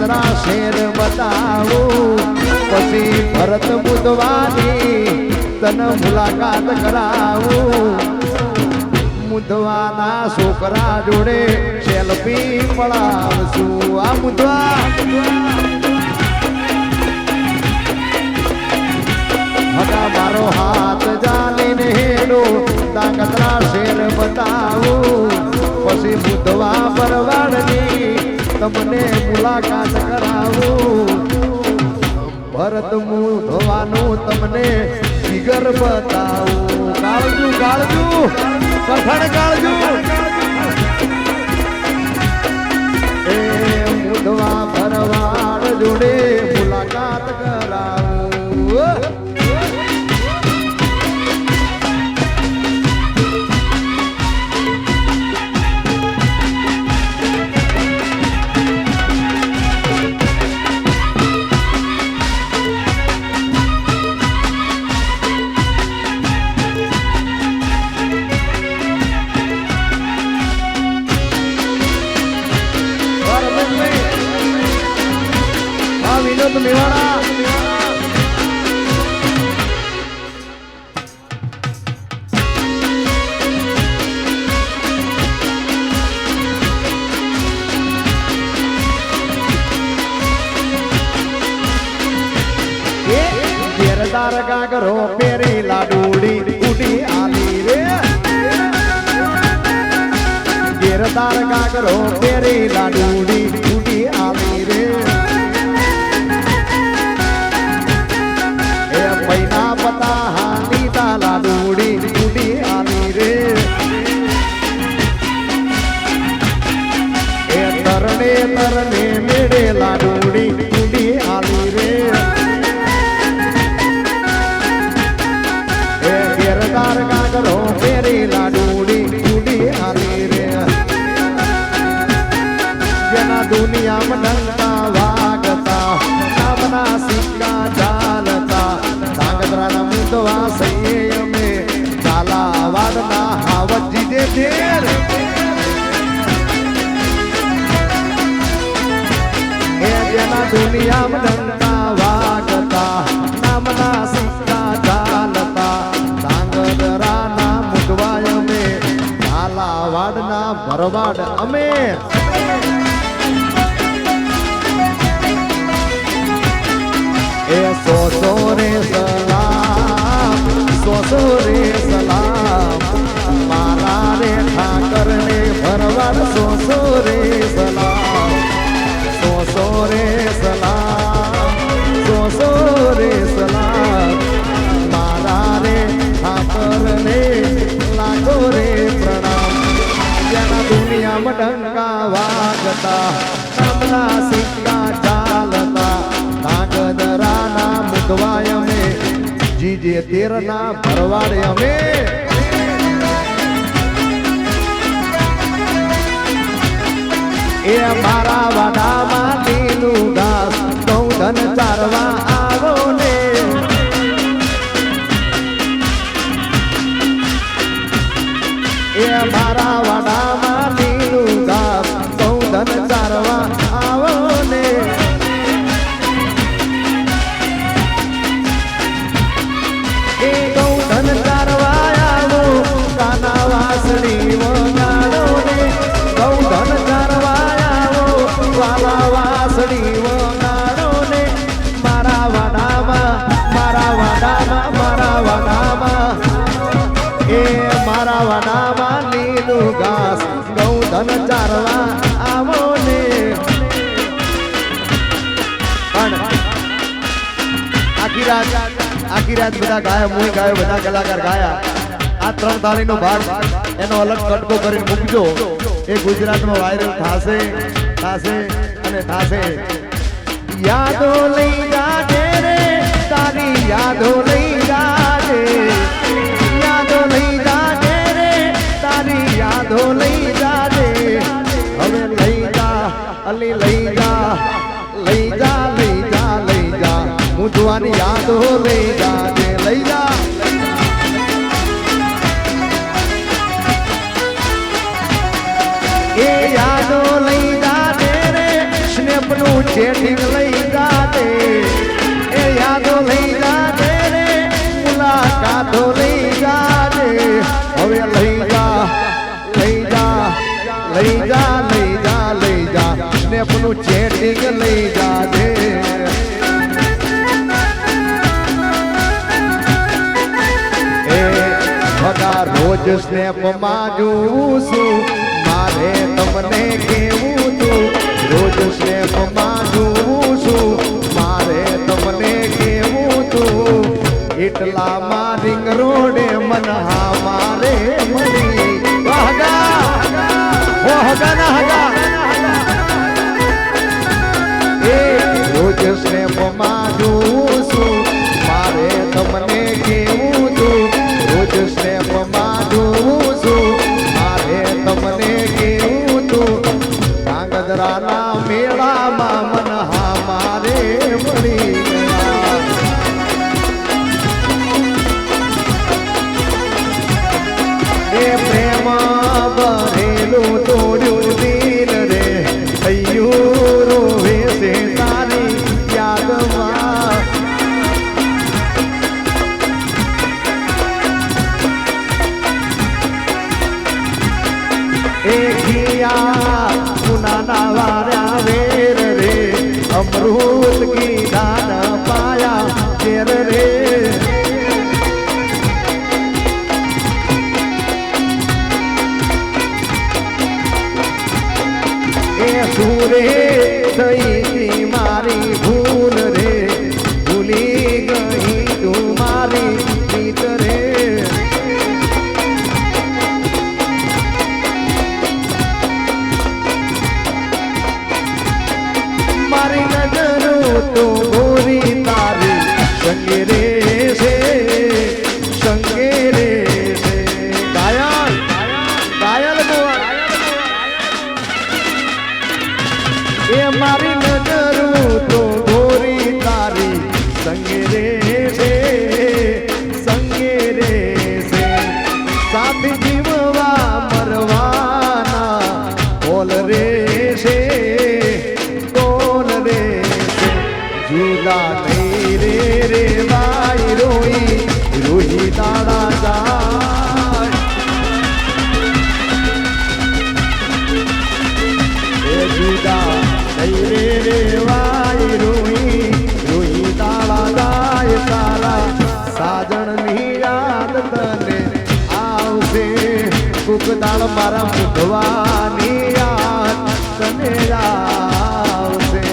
Dhrangadhra share બતાવું પછી ભરત મુદવાની તન મુલાકાત કરાવું મુદવાના છોકરા જોડે સેલ્ફી પડાવશું આ મુદવા હગા મારો હાથ જાલીને હેડો ધાંગધ્રા શેર બતાવું પછી મુદવા પરવાડની તમને મુલાકાત કરાવું ભરત મુદવાનું તમને ફિગર બતાવું કાળજુ કાળજુ કઠણ કાળજુ એ મુદવા ભરવાડ જોડે મુલાકાત કરાવું વિનોદ મેવાડા ઘેરદાર ગાગરો પેરી લાડુડી ઉડી આલી રે ઘેરદાર ગાગરો પેરી લાડુડી ઉડી આલી રે પૈના પતા હાની તાલા ડૂડી ઉડી આલી રે એ તરને મેળેલા ડૂડી ઉડી આલી રે એ ઘેરદાર ગાગરો પેરેલા ડૂડી ઉડી આલી રે જેના દુનિયામાં ડંકા વાગતા નામના સિક્કા ચાલતા ધાંગધ્રાના મુદવા સહીએ અમે ઝાલાવાડના હાવજી જે ઢેર એ જેના દુનિયામાં ડંકા વાગતા નામના સિક્કા ચાલતા ધાંગધ્રાના મુદવા અમે ઝાલાવાડના ભરવાડ અમે એ સો રે સલામ સો રે સલામ મારા રે ઠાકર ને ભરવાડ સો રે સલામ સો રે સલામ સો રે સલામ મારા રે ઠાકર ને લાખો રે પ્રણામ જેના દુનિયામાં ડંકા વાગતા નામના સિક્કા ચાલતા ધાંગધ્રાના મુદવાય અમે જીજે તેરના ભરવાડે અમે એ મારા વાડામાં લીલું ઘાસ ઘઉં ધન ચારવા આવો ને એ મારા વાડામાં લીલું ઘાસ ઘઉં ધન ચારવા આવો ને વાસળી વગાડો ને ગૌધન ચારવાયાઓ વાલા વાસળી વગાડો ને મારા વાડામાં એ મારા વાડામાં લીલું ઘાસ ગૌધન ચારવા આવો ને પણ આખી રાત બધા ગાયા મુઈ ગાયો બધા કલાકાર ગાયા આ 3 તાળીનો ભાગ એનો અલગ કટકો કરીને મૂકજો એ ગુજરાતમાં વાયરલ થાશે અને થાશે યાદો લઈ જાજે રે તારી યાદો લઈ જાજે યાદો લઈ જાજે રે તારી યાદો લઈ જાજે હવે લઈ જા અલી લઈ જા મુદવાની યાદો લઈ જાજે લઈ જા એ યાદો લઈ જાજે રે સ્નેપનું પેલું ચેઠી લઈ જાજે એ યાદો લઈ જાજે રે મુલાકાતો લઈ જાજે હવે લઈ જા લઈ જા લઈ જા લઈ જા લઈ જા ને પેલું ચેઠી લઈ જાજે રોજ સ્નેપ માં જોઉં છું મારે તમને કેવું તું રોજ સ્નેપ માં જોઉં છું મારે તમને કેવું તું એટલા માં રિંગ રોડે મન હા મારે મળી હગા ઓ હગા ના હગા એ રોજ સ્નેપ માં જોઉં છું મારે તમને કેવું તું રોજ સ્નેપ માં જોઉં છું મારે તમને કેવું તું ધાંગધ્રાના મેળામાં મન હા મારે મળી ગયા એ પ્રેમ ભરેલું તોડ્યું દિલ રે થયું રોવે છે તારી યાદમાં પુનાના વાર્યા વેર રે અમૃત કી દાન પાયા તેર રે એ સુરે થઈ મારી ભૂલ રે ભૂલી ગઈ તું મારી પ્રીત રે મારી નજરો તો ગોરી તારી સંગે રે છે સંગે રે છે ગાયલ ગાયલ એ મારી નજરો તો ગોરી તારી સંગે રે છે સંગે રે છે સાથે જીવવા મરવાના બોલ રે છે જુદા નહીં રે રે વાય રોઈ રોહી દાડા જાય એ જુદા નહીં રે રે વાય રોઈ રોહી દાડા જાય તારા સાજણની યાદ તને આવશે કુક દાળ મારા મુઢવાની યાદ તને આવશે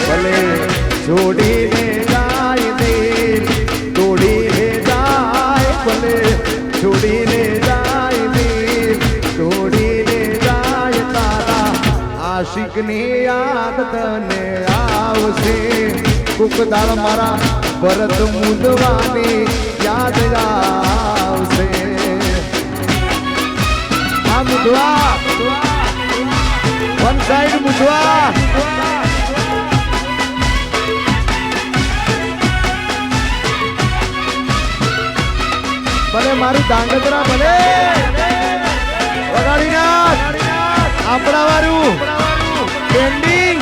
ભલે છોડીને જાય દિલ તોડીને જાય ભલે છોડીને જાય દિલ તોડીને જાય તારા આશિકની યાદ તને આવશે કુકદાળ મારા ભરત મુદવાની યાદ આવશે આ મુદવા વન સાઈડ મુદવા ભલે મારું ધાંગધ્રા ભલે વગાડી નાખ આપણા વાળું ટ્રેન્ડિંગ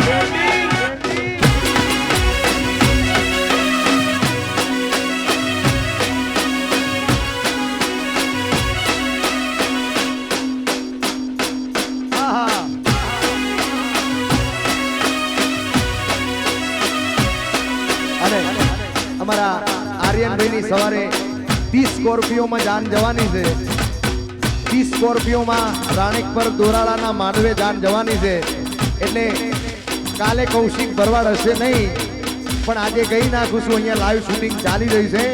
અને અમારા આર્યનભાઈની સવારે 30 સ્કોર્પિયોમાં જાન જવાની છે 30 સ્કોર્પિયોમાં રાણીક પર દોરાળાના માંડવે જાન જવાની છે એટલે કાલે કૌશિક ભરવાડ હશે નહીં પણ આજે ગઈ નાખું છું અહીંયા લાઈવ શૂટિંગ ચાલી રહી છે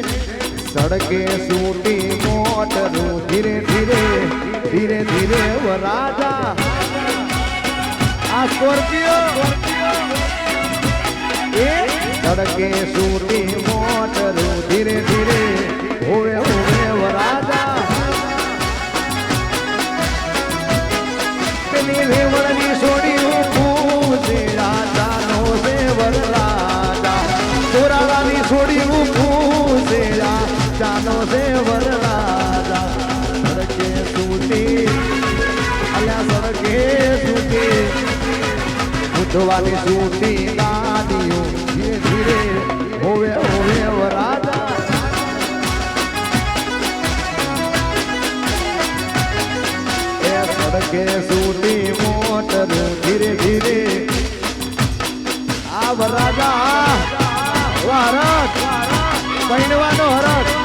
સડકે શૂટિંગ મોટરું ધીરે ધીરે ધીરે ધીરે વરાજા આ સ્કોર્પિયો એ સડકે શૂટિંગ મોટરું ધીરે ધીરે હોવે હોવે વરાજા પેલી રેવણની છોડી હું રાજા નો છે વરરાજા ચોરાલાની છોડી હું જોવાની સૂટી ગાડીઓ ધીરે ધીરે હોવે હોવે રાજા એ સડકે સૂટી મોટર ધીરે ધીરે આ વરરાજા હરક પહેરવાનો હરક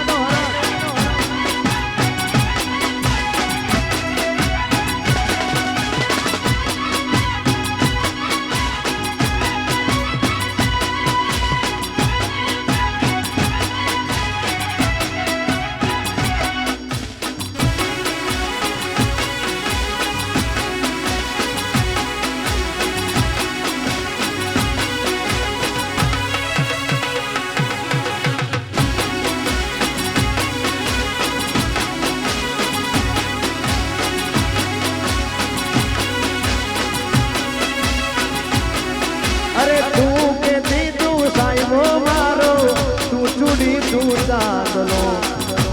ચાંદલો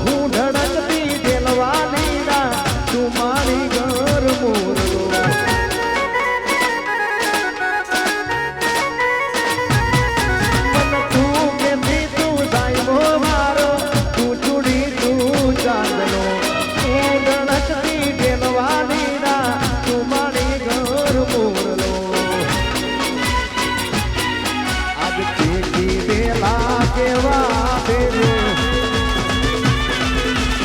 હું ધડકતી દેલવાની ના તું મારી ઘર મોરલો તું કેતી તું સાહેબો મારો તું ચૂડી તું ચાંદલો હું ધડકતી દેલવાની ના તું મારી ઘર મોરલો આજ કેકી દેલા કેવા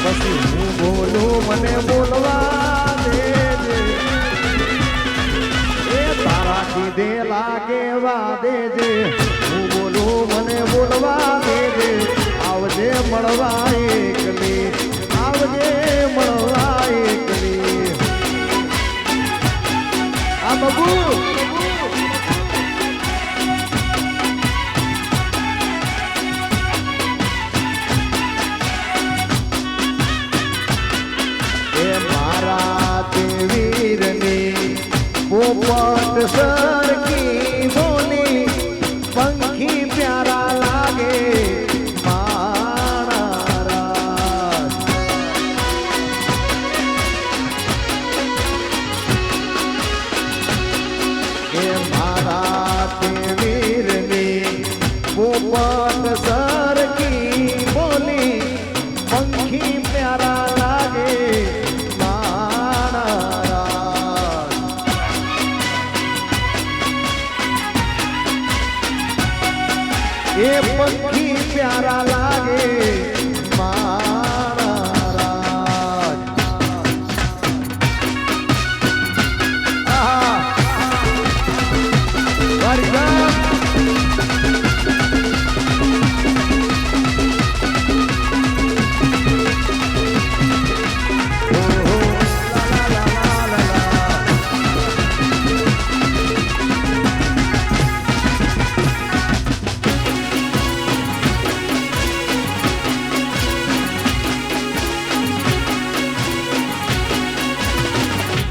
પછી હું બોલું મને બોલવા દેજે એ તારા કીધેલા કેવા દેજે હું બોલું મને બોલવા દેજે આવજે મળવા એકલી આવજે મળવા એકલી આ બબુ પોપટ સરકી બોલી પંખી પ્યારા લાગે મારા એ મારા વીરની પોપટ સરકી બોલી પંખી પ્યારા લાગે એ પંખી પ્યારા લાગે મારા રાજ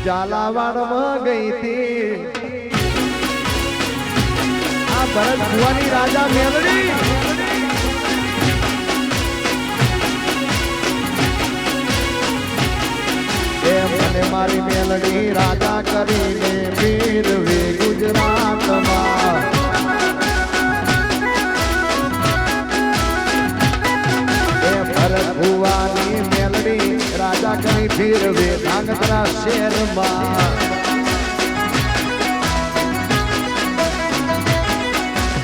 ઝાલાવાડમાં ગઈ હતી આ ભરત ભુવાની રાજા મેલડી એ મને મારી મેલડી રાજા કરીને ફેરવે ગુજરાતમાં એ ભરત ભુવાની મેલડી રાજા કરી ફેરવે ધાંગધ્રા શહેરમાં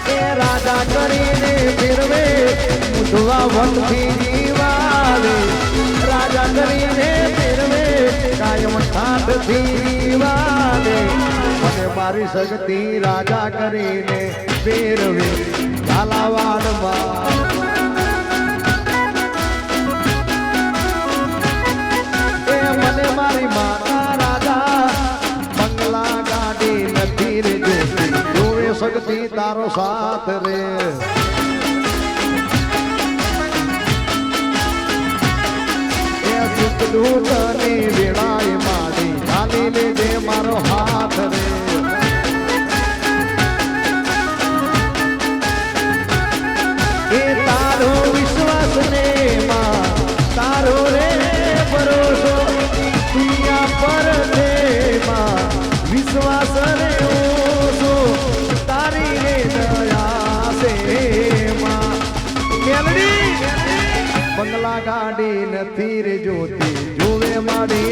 એ રાજા કરીને ફેરવે મુધવા વનથી જીવાવે રાજા કરીને ફેરવે કાયમ ઠાઠથી જીવાવે મને મારી શક્તિ રાજા કરીને ફેરવે ઝાલાવાડમાં મારી માતા રાજા બંગલા ગાડી નથી રે જોવે શક્તિ તારો સાથ રે એ સુખ દુઃખની વેળાએ મારી ચાલી લેજે મારો હાથ રે એ તારો વિશ્વાસ ને માં તારો રે ભરોસો દુનિયા પર વિશ્વાસ રે ઓછો જ્યોતિ જોવે મારી